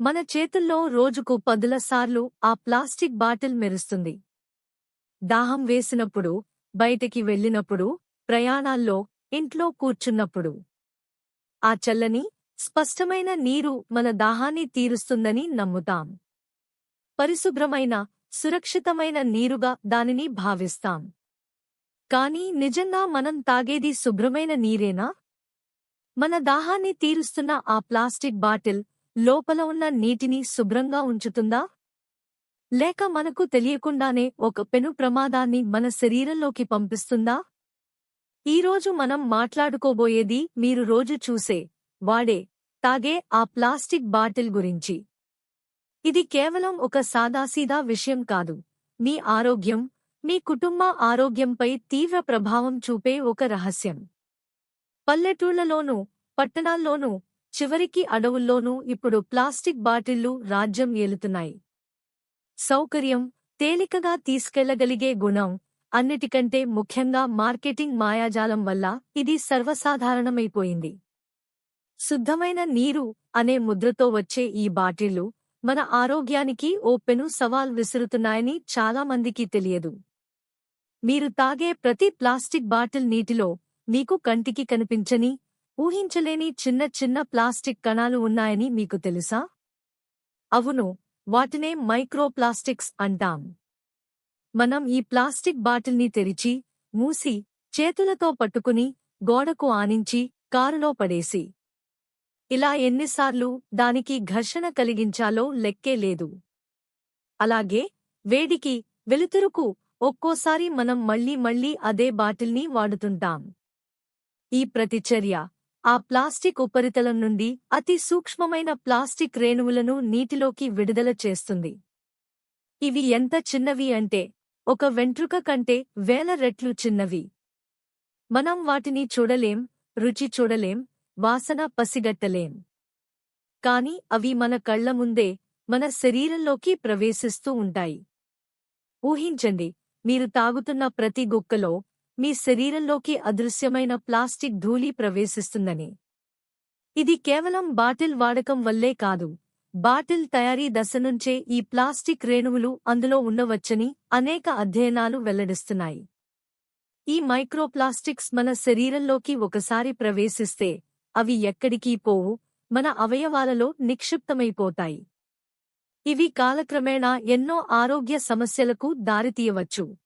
మన చేతుల్లో రోజుకు పదుల సార్లు ఆ ప్లాస్టిక్ బాటిల్ మెరుస్తుంది. దాహం వేసినప్పుడు, బయటికి వెళ్ళినప్పుడు, ప్రయాణాల్లో, ఇంట్లో కూర్చున్నప్పుడు. ఆ చల్లని, స్పష్టమైన నీరు మన దాహాన్ని తీరుస్తుందని నమ్ముతాం. పరిశుభ్రమైన, సురక్షితమైన నీరుగా దానిని భావిస్తాం. కానీ నిజంగా మనం తాగేది శుభ్రమైన నీరేనా? మన దాహాన్ని తీరుస్తున్న ఆ ప్లాస్టిక్ బాటిల్ లోపల ఉన్న నీటిని శుభ్రంగా ఉంచుతుందా? లేక మనకు తెలియకుండానే ఒక పెను ప్రమాదాన్ని మన శరీరంలోకి పంపిస్తుందా? ఈరోజు మనం మాట్లాడుకోబోయేది మీరు రోజు చూసే, వాడే, తాగే ఆ ప్లాస్టిక్ బాటిల్ గురించి. ఇది కేవలం ఒక సాదాసీదా విషయం కాదు. మీ ఆరోగ్యం, మీ కుటుంబ ఆరోగ్యంపై తీవ్ర ప్రభావం చూపే ఒక రహస్యం. పల్లెటూళ్లలోనూ, పట్టణాల్లోనూ, చివరికి అడవుల్లోనూ ఇప్పుడు ప్లాస్టిక్ బాటిళ్లు రాజ్యం ఏలుతున్నాయి. సౌకర్యం, తేలికగా తీసుకెళ్లగలిగే గుణం, అన్నిటికంటే ముఖ్యంగా మార్కెటింగ్ మాయాజాలం వల్ల ఇది సర్వసాధారణమైపోయింది. శుద్ధమైన నీరు అనే ముద్రతో వచ్చే ఈ బాటిళ్లు మన ఆరోగ్యానికి ఓ పెను సవాల్ విసురుతున్నాయని చాలామందికి తెలియదు. మీరు తాగే ప్రతి ప్లాస్టిక్ బాటిల్ నీటిలో మీకు కంటికి కనిపించని, ఊహించలేని చిన్న చిన్న ప్లాస్టిక్ కణాలు ఉన్నాయని మీకు తెలుసా? అవును, వాటినే మైక్రోప్లాస్టిక్స్ అంటాం. మనం ఈ ప్లాస్టిక్ బాటిల్ని తెరిచి, మూసి, చేతులతో పట్టుకుని, గోడకు ఆనించి, కారులో పడేసి ఇలా ఎన్నిసార్లు దానికి ఘర్షణ కలిగించాలో లెక్కే లేదు. అలాగే వేడికి, వెలుతురుకు ఒక్కోసారి మనం మళ్లీ మళ్లీ అదే బాటిల్ని వాడుతుంటాం. ఈ ప్రతిచర్య ఆ ప్లాస్టిక్ ఉపరితలం నుండి అతి సూక్ష్మమైన ప్లాస్టిక్ రేణువులను నీటిలోకి విడుదల చేస్తుంది. ఇవి ఎంత చిన్నవి అంటే, ఒక వెంట్రుక కంటే వేల రెట్లు చిన్నవి. మనం వాటిని చూడలేం, రుచి చూడలేం, వాసన పసిగట్టలేం. కాని అవి మన కళ్ల ముందే, మన శరీరంలోకి ప్రవేశిస్తూ ఉంటాయి. ఊహించండి, మీరు తాగుతున్న ప్రతి గుక్కలో మీ శరీరంలోకి అదృశ్యమైన ప్లాస్టిక్ ధూళి ప్రవేశిస్తుందని. ఇది కేవలం బాటిల్ వాడకం వల్లే కాదు, బాటిల్ తయారీ దశ నుంచే ఈ ప్లాస్టిక్ రేణువులు అందులో ఉండవచ్చని అనేక అధ్యయనాలు వెల్లడిస్తున్నాయి. ఈ మైక్రోప్లాస్టిక్స్ మన శరీరంలోకి ఒకసారి ప్రవేశిస్తే అవి ఎక్కడికీ పోవు, మన అవయవాలలో నిక్షిప్తమైపోతాయి. ఇవి కాలక్రమేణా ఎన్నో ఆరోగ్య సమస్యలకు దారితీయవచ్చు.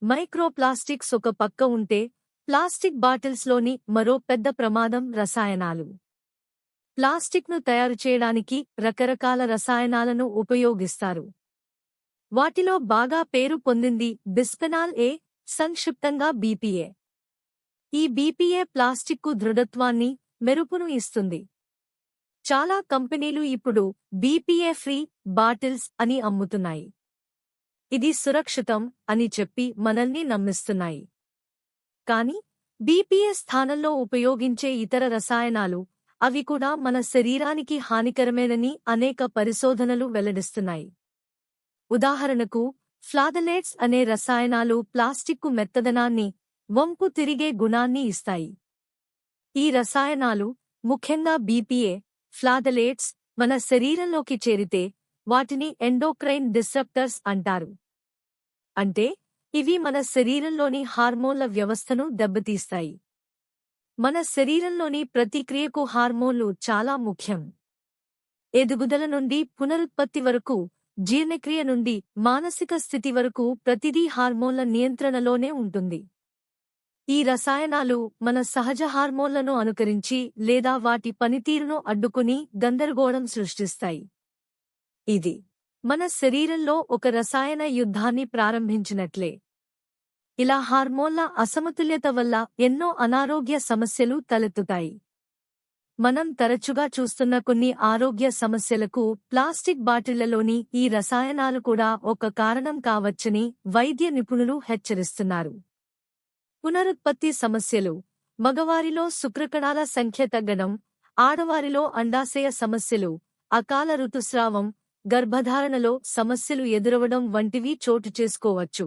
మైక్రోప్లాస్టిక్స్ ఒక పక్క ఉంటే, ప్లాస్టిక్ బాటిల్స్లోని మరో పెద్ద ప్రమాదం రసాయనాలు. ప్లాస్టిక్ను తయారు చేయడానికి రకరకాల రసాయనాలను ఉపయోగిస్తారు. వాటిలో బాగా పేరు పొందింది బిస్ఫెనాల్ ఏ, సంక్షిప్తంగా బీపీఏ. ఈ బీపీఏ ప్లాస్టిక్కు దృఢత్వాన్ని, మెరుపును ఇస్తుంది. చాలా కంపెనీలు ఇప్పుడు బీపీఏ ఫ్రీ బాటిల్స్ అని అమ్ముతున్నాయి. ఇది సురక్షితం అని చెప్పి మనల్ని నమ్మిస్తున్నాయి. కాని బీపీఏ స్థానంలో ఉపయోగించే ఇతర రసాయనాలు, అవి కూడా మన శరీరానికి హానికరమేనని అనేక పరిశోధనలు వెల్లడిస్తున్నాయి. ఉదాహరణకు, ఫ్లాదలేట్స్ అనే రసాయనాలు ప్లాస్టిక్కు మెత్తదనాన్ని, వంపు తిరిగే గుణాన్ని ఇస్తాయి. ఈ రసాయనాలు, ముఖ్యంగా బీపీఏ, ఫ్లాదలేట్స్, మన శరీరంలోకి చేరితే వాటిని ఎండోక్రైన్ డిస్రప్టర్స్ అంటారు. అంటే ఇవి మన శరీరంలోని హార్మోన్ల వ్యవస్థను దెబ్బతీస్తాయి. మన శరీరంలోని ప్రతిక్రియకు హార్మోన్లు చాలా ముఖ్యం. ఎదుగుదల నుండి పునరుత్పత్తి వరకు, జీర్ణక్రియ నుండి మానసిక స్థితి వరకు ప్రతిదీ హార్మోన్ల నియంత్రణలోనే ఉంటుంది. ఈ రసాయనాలు మన సహజ హార్మోన్లను అనుకరించి లేదా వాటి పనితీరును అడ్డుకుని గందరగోళం సృష్టిస్తాయి. ఇది మన శరీరంలో ఒక రసాయన యుద్ధాన్ని ప్రారంభించినట్లే. ఇలా హార్మోన్ల అసమతుల్యత వల్ల ఎన్నో అనారోగ్య సమస్యలు తలెత్తుతాయి. మనం తరచుగా చూస్తున్న కొన్ని ఆరోగ్య సమస్యలకు ప్లాస్టిక్ బాటిళ్లలోని ఈ రసాయనాలు కూడా ఒక కారణం కావచ్చని వైద్య నిపుణులు హెచ్చరిస్తున్నారు. పునరుత్పత్తి సమస్యలు, మగవారిలో శుక్రకణాల సంఖ్య తగ్గడం, ఆడవారిలో అండాశయ సమస్యలు, అకాల ఋతుస్రావం, గర్భధారణలో సమస్యలు ఎదురవడం వంటివి చోటు చేసుకోవచ్చు.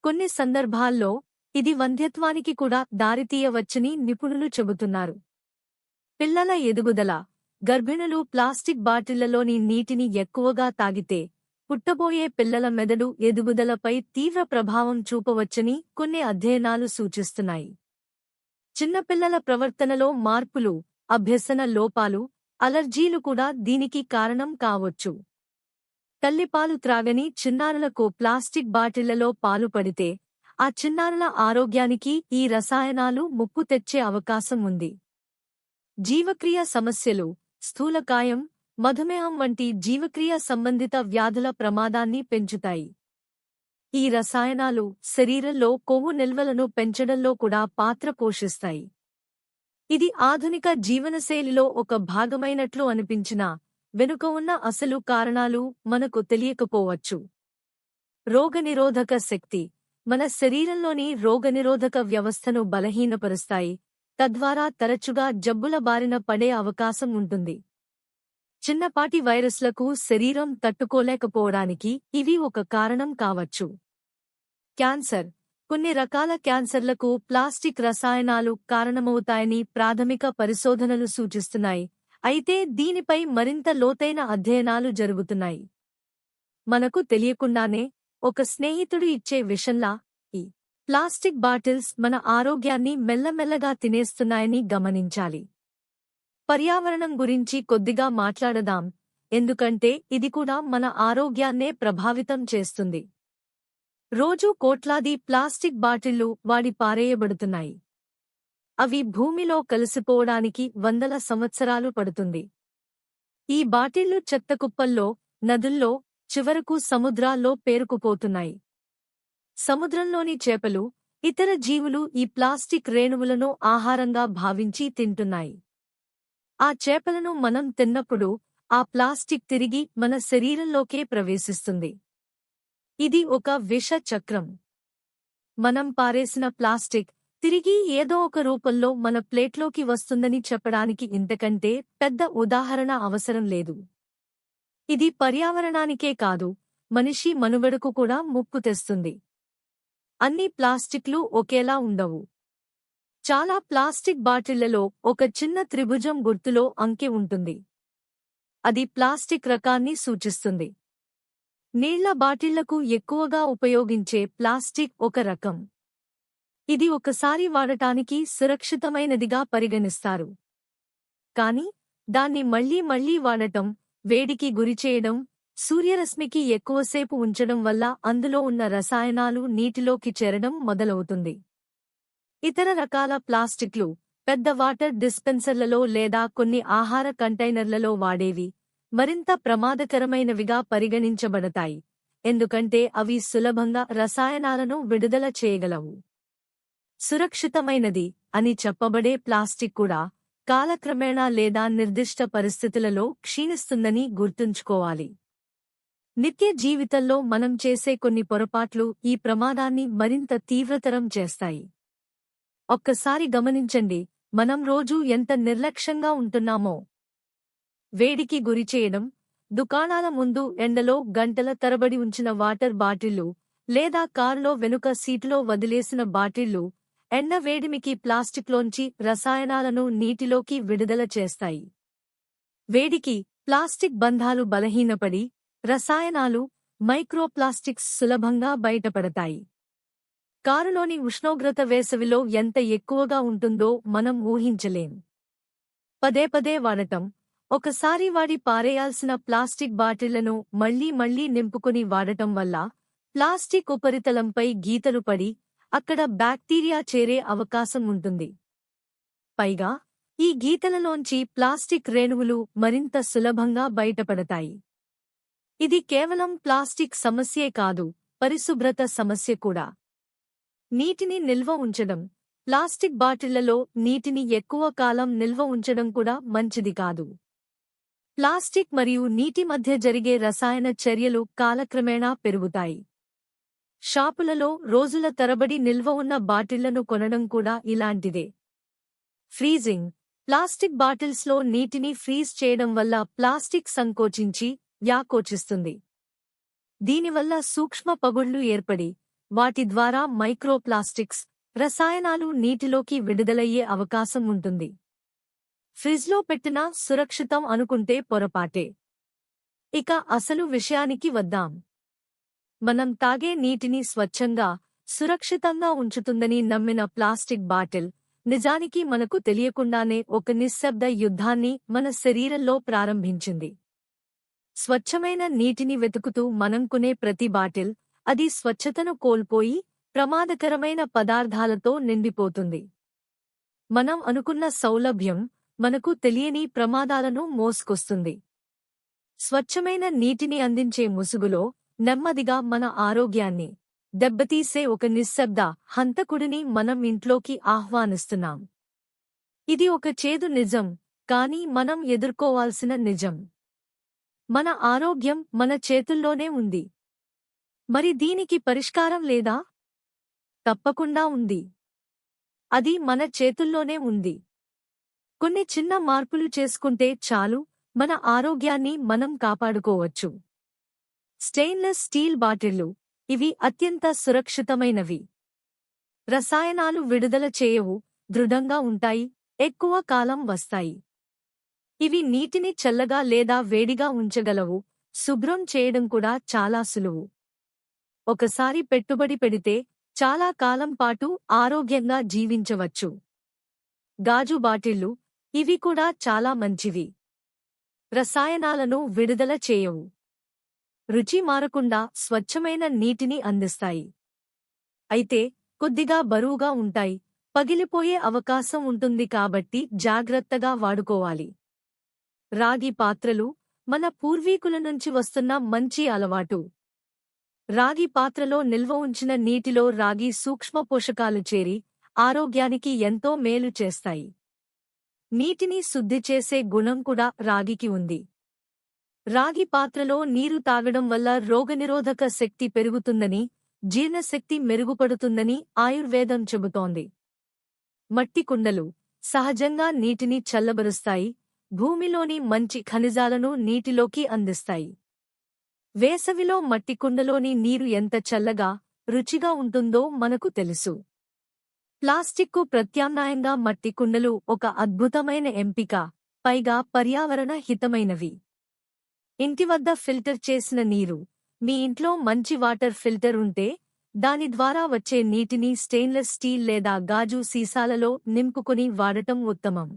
కొన్ని సందర్భాల్లో ఇది వంధ్యత్వానికి కూడా దారితీయవచ్చని నిపుణులు చెబుతున్నారు. పిల్లల ఎదుగుదల, గర్భిణులు ప్లాస్టిక్ బాటిళ్లలోని నీటిని ఎక్కువగా తాగితే పుట్టబోయే పిల్లల మెదడు ఎదుగుదలపై తీవ్ర ప్రభావం చూపవచ్చని కొన్ని అధ్యయనాలు సూచిస్తున్నాయి. చిన్నపిల్లల ప్రవర్తనలో మార్పులు, అభ్యసన లోపాలు, అలర్జీలు కూడా దీనికి కారణం కావచ్చు. తల్లిపాలు త్రాగని చిన్నారులకు ప్లాస్టిక్ బాటిళ్లలో పాలు పడితే ఆ చిన్నారుల ఆరోగ్యానికి ఈ రసాయనాలు ముప్పు తెచ్చే అవకాశం ఉంది. జీవక్రియ సమస్యలు, స్థూలకాయం, మధుమేహం వంటి జీవక్రియ సంబంధిత వ్యాధుల ప్రమాదాన్ని పెంచుతాయి. ఈ రసాయనాలు శరీరంలో కొవ్వు నిల్వలను పెంచడంలో కూడా పాత్ర పోషిస్తాయి. ఇది ఆధునిక జీవనశైలిలో ఒక భాగమైనట్లు అనిపించినా వెనుక ఉన్న అసలు కారణాలు మనకు తెలియకపోవచ్చు. రోగనిరోధక శక్తి మన శరీరంలోని రోగనిరోధక వ్యవస్థను బలహీనపరుస్తాయి, తద్వారా తరచుగా జబ్బుల బారిన పడే అవకాశం ఉంటుంది. చిన్నపాటి వైరస్లకు శరీరం తట్టుకోలేకపోవడానికి ఇవి ఒక కారణం కావచ్చు. క్యాన్సర్. కొన్ని రకాల క్యాన్సర్లకు ప్లాస్టిక్ రసాయనాలు కారణమవుతాయని ప్రాథమిక పరిశోధనలు సూచిస్తున్నాయి, అయితే దీనిపై మరింత లోతైన అధ్యయనాలు జరుగుతున్నాయి. మనకు తెలియకుండానే ఒక స్నేహితుడు ఇచ్చే విషంలా ఈ ప్లాస్టిక్ బాటిల్స్ మన ఆరోగ్యాన్ని మెల్లమెల్లగా తినేస్తున్నాయని గమనించాలి. పర్యావరణం గురించి కొద్దిగా మాట్లాడదాం, ఎందుకంటే ఇది కూడా మన ఆరోగ్యాన్నే ప్రభావితం చేస్తుంది. రోజూ కోట్లాది ప్లాస్టిక్ బాటిళ్లు వాడి పారేయబడుతున్నాయి. అవి భూమిలో కలిసిపోవడానికి వందల సంవత్సరాలు పడుతుంది. ఈ బాటిళ్లు చెత్తకుప్పల్లో, నదుల్లో, చివరకు సముద్రాల్లో పేరుకుపోతున్నాయి. సముద్రంలోని చేపలు, ఇతర జీవులు ఈ ప్లాస్టిక్ రేణువులను ఆహారంగా భావించి తింటున్నాయి. ఆ చేపలను మనం తిన్నప్పుడు ఆ ప్లాస్టిక్ తిరిగి మన శరీరంలోకే ప్రవేశిస్తుంది. ఇది ఒక విష చక్రం. మనం పారేసిన ప్లాస్టిక్ తిరిగి ఏదో ఒక రూపంలో మన ప్లేట్లోకి వస్తుందని చెప్పడానికి ఇంతకంటే పెద్ద ఉదాహరణ అవసరం లేదు. ఇది పర్యావరణానికే కాదు, మనిషి మనుగడకు కూడా ముప్పు తెస్తుంది. అన్ని ప్లాస్టిక్లు ఒకేలా ఉండవు. చాలా ప్లాస్టిక్ బాటిళ్లలో ఒక చిన్న త్రిభుజం గుర్తులో అంకె ఉంటుంది. అది ప్లాస్టిక్ రకాన్ని సూచిస్తుంది. నీళ్ల బాటిళ్లకు ఎక్కువగా ఉపయోగించే ప్లాస్టిక్ ఒక రకం. ఇది ఒకసారి వాడటానికి సురక్షితమైనదిగా పరిగణిస్తారు. కాని దాన్ని మళ్లీ మళ్లీ వాడటం, వేడికి గురిచేయడం, సూర్యరశ్మికి ఎక్కువసేపు ఉంచడం వల్ల అందులో ఉన్న రసాయనాలు నీటిలోకి చేరడం మొదలవుతుంది. ఇతర రకాల ప్లాస్టిక్లు పెద్ద వాటర్ డిస్పెన్సర్లలో లేదా కొన్ని ఆహార కంటైనర్లలో వాడేవి మరింత ప్రమాదకరమైనవిగా పరిగణించబడతాయి, ఎందుకంటే అవి సులభంగా రసాయనాలను విడుదల చేయగలవు. సురక్షితమైనది అని చెప్పబడే ప్లాస్టిక్ కూడా కాలక్రమేణా లేదా నిర్దిష్ట పరిస్థితులలో క్షీణిస్తుందని గుర్తుంచుకోవాలి. నిత్య జీవితంలో మనం చేసే కొన్ని పొరపాట్లు ఈ ప్రమాదాన్ని మరింత తీవ్రతరం చేస్తాయి. ఒక్కసారి గమనించండి, మనం రోజూ ఎంత నిర్లక్ష్యంగా ఉంటున్నామో. వేడికి గురిచేయడం, దుకాణాల ముందు ఎండలో గంటల తరబడి ఉంచిన వాటర్ బాటిళ్లు లేదా కారులో వెనుక సీటులో వదిలేసిన బాటిళ్లు ఎండ వేడిమికి ప్లాస్టిక్లోంచి రసాయనాలను నీటిలోకి విడుదల చేస్తాయి. వేడికి ప్లాస్టిక్ బంధాలు బలహీనపడి రసాయనాలు, మైక్రోప్లాస్టిక్స్ సులభంగా బయటపడతాయి. కారులోని ఉష్ణోగ్రత వేసవిలో ఎంత ఎక్కువగా ఉంటుందో మనం ఊహించలేం. పదే పదే వాడటం, ఒకసారి వాడి పారేయాల్సిన ప్లాస్టిక్ బాటిళ్లను మళ్లీ మళ్లీ నింపుకుని వాడటం వల్ల ప్లాస్టిక్ ఉపరితలంపై గీతలు పడి అక్కడ బ్యాక్టీరియా చేరే అవకాశం ఉంటుంది. పైగా ఈ గీతలలోంచి ప్లాస్టిక్ రేణువులు మరింత సులభంగా బయటపడతాయి. ఇది కేవలం ప్లాస్టిక్ సమస్యే కాదు, పరిశుభ్రత సమస్య కూడా. నీటిని నిల్వ ఉంచడం, ప్లాస్టిక్ బాటిళ్లలో నీటిని ఎక్కువ కాలం నిల్వ ఉంచడం కూడా మంచిది కాదు. ప్లాస్టిక్ మరియు నీటి మధ్య జరిగే రసాయన చర్యలు కాలక్రమేణా పెరుగుతాయి. షాపులలో రోజుల తరబడి నిల్వ ఉన్న బాటిళ్లను కొనడం కూడా ఇలాంటిదే. ఫ్రీజింగ్, ప్లాస్టిక్ బాటిల్స్లో నీటిని ఫ్రీజ్ చేయడం వల్ల ప్లాస్టిక్ సంకోచించి వ్యాకోచిస్తుంది. దీనివల్ల సూక్ష్మ పగుళ్లు ఏర్పడి వాటి ద్వారా మైక్రోప్లాస్టిక్స్, రసాయనాలు నీటిలోకి విడుదలయ్యే అవకాశం ఉంటుంది. ఫ్రిజ్లో పెట్టినా సురక్షితం అనుకుంటే పొరపాటే. ఇక అసలు విషయానికి వద్దాం. మనం తాగే నీటిని స్వచ్ఛంగా, సురక్షితంగా ఉంచుతుందని నమ్మిన ప్లాస్టిక్ బాటిల్, నిజానికి మనకు తెలియకుండానే ఒక నిశ్శబ్ద యుద్ధాన్ని మన శరీరంలో ప్రారంభించింది. స్వచ్ఛమైన నీటిని వెతుకుతూ మనం కొనే ప్రతి బాటిల్, అది స్వచ్ఛతను కోల్పోయి, ప్రమాదకరమైన పదార్థాలతో నిండిపోతుంది. మనం అనుకున్న సౌలభ్యం, మనకు తెలియని ప్రమాదాలను మోసుకొస్తుంది. స్వచ్ఛమైన నీటిని అందించే ముసుగులో, నెమ్మదిగా మన ఆరోగ్యాన్ని దెబ్బతీసే ఒక నిశ్శబ్ద హంతకుడిని మనం ఇంట్లోకి ఆహ్వానిస్తున్నాం. ఇది ఒక చేదు నిజం, కానీ మనం ఎదుర్కోవాల్సిన నిజం. మన ఆరోగ్యం మన చేతుల్లోనే ఉంది. మరి దీనికి పరిష్కారం లేదా? తప్పకుండా ఉంది. అది మన చేతుల్లోనే ఉంది. కొన్ని చిన్న మార్పులు చేసుకుంటే చాలు, మన ఆరోగ్యాన్ని మనం కాపాడుకోవచ్చు. స్టెయిన్లెస్ స్టీల్ బాటిళ్లు, ఇవి అత్యంత సురక్షితమైనవి. రసాయనాలు విడుదల చేయవు, దృఢంగా ఉంటాయి, ఎక్కువ కాలం వస్తాయి. ఇవి నీటిని చల్లగా లేదా వేడిగా ఉంచగలవు, శుభ్రం చేయడం కూడా చాలా సులువు. ఒకసారి పెట్టుబడి పెడితే చాలా కాలం పాటు ఆరోగ్యంగా జీవించవచ్చు. గాజు బాటిళ్లు, ఇవి కూడా చాలా మంచివి. రసాయనాలను విడుదల చేయవు. రుచి మారకుండా స్వచ్ఛమైన నీటిని అందిస్తాయి. అయితే కొద్దిగా బరువుగా ఉంటాయి, పగిలిపోయే అవకాశం ఉంటుంది కాబట్టి జాగ్రత్తగా వాడుకోవాలి. రాగి పాత్రలు, మన పూర్వీకుల నుంచి వస్తున్న మంచి అలవాటు. రాగి పాత్రలో నిల్వ ఉంచిన నీటిలో రాగి సూక్ష్మ పోషకాలు చేరి, ఆరోగ్యానికి ఎంతో మేలు చేస్తాయి. నీటిని శుద్ధి చేసే గుణం కూడా రాగికి ఉంది. రాగి పాత్రలో నీరు తాగడం వల్ల రోగనిరోధక శక్తి పెరుగుతుందని, జీర్ణశక్తి మెరుగుపడుతుందని ఆయుర్వేదం చెబుతోంది. మట్టి కుండలు సహజంగా నీటిని చల్లబరుస్తాయి, భూమిలోని మంచి ఖనిజాలను నీటిలోకి అందిస్తాయి. వేసవిలో మట్టి కుండలోని నీరు ఎంత చల్లగా, రుచిగా ఉంటుందో మనకు తెలుసు. ప్లాస్టిక్కు ప్రత్యామ్నాయంగా మట్టి కుండలు ఒక అద్భుతమైన ఎంపిక, పైగా పర్యావరణ హితమైనవి. ఇంటి వద్ద ఫిల్టర్ చేసిన నీరు, మీ ఇంట్లో మంచి వాటర్ ఫిల్టర్ ఉంటే, దాని ద్వారా వచ్చే నీటిని స్టెయిన్లెస్ స్టీల్ లేదా గాజు సీసాలలో నింపుకొని వాడటం ఉత్తమం.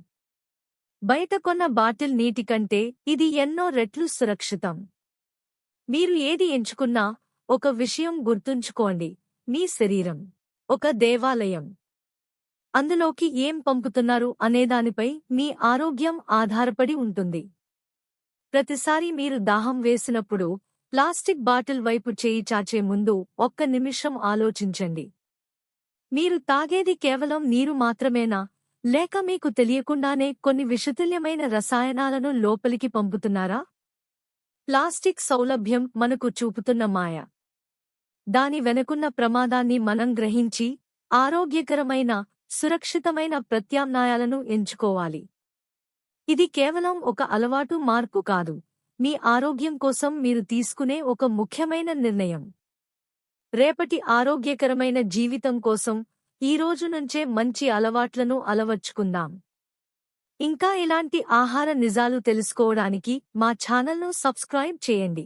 బయట కొన్న బాటిల్ నీటి కంటే ఇది ఎన్నో రెట్లు సురక్షితం. మీరు ఏది ఎంచుకున్నా, ఒక విషయం గుర్తుంచుకోండి, మీ శరీరం ఒక దేవాలయం. అందులోకి ఏం పంపుతున్నారు అనేదానిపై మీ ఆరోగ్యం ఆధారపడి ఉంటుంది. ప్రతిసారి మీరు దాహం వేసినప్పుడు ప్లాస్టిక్ బాటిల్ వైపు చేయి చాచే ముందు ఒక్క నిమిషం ఆలోచించండి. మీరు తాగేది కేవలం నీరు మాత్రమేనా, లేక మీకు తెలియకుండానే కొన్ని విషతుల్యమైన రసాయనాలను లోపలికి పంపుతున్నారా? ప్లాస్టిక్ సౌలభ్యం మనకు చూపుతున్న మాయ. దాని వెనుకున్న ప్రమాదాన్ని మనం గ్రహించి, ఆరోగ్యకరమైన, సురక్షితమైన ప్రత్యామ్నాయాలను ఎంచుకోవాలి. ఇది కేవలం ఒక అలవాటు మార్పు కాదు, మీ ఆరోగ్యం కోసం మీరు తీసుకునే ఒక ముఖ్యమైన నిర్ణయం. రేపటి ఆరోగ్యకరమైన జీవితం కోసం ఈరోజు నుంచే మంచి అలవాట్లను అలవర్చుకుందాం. ఇంకా ఇలాంటి ఆహార నిజాలు తెలుసుకోవడానికి మా ఛానల్ను సబ్స్క్రైబ్ చేయండి.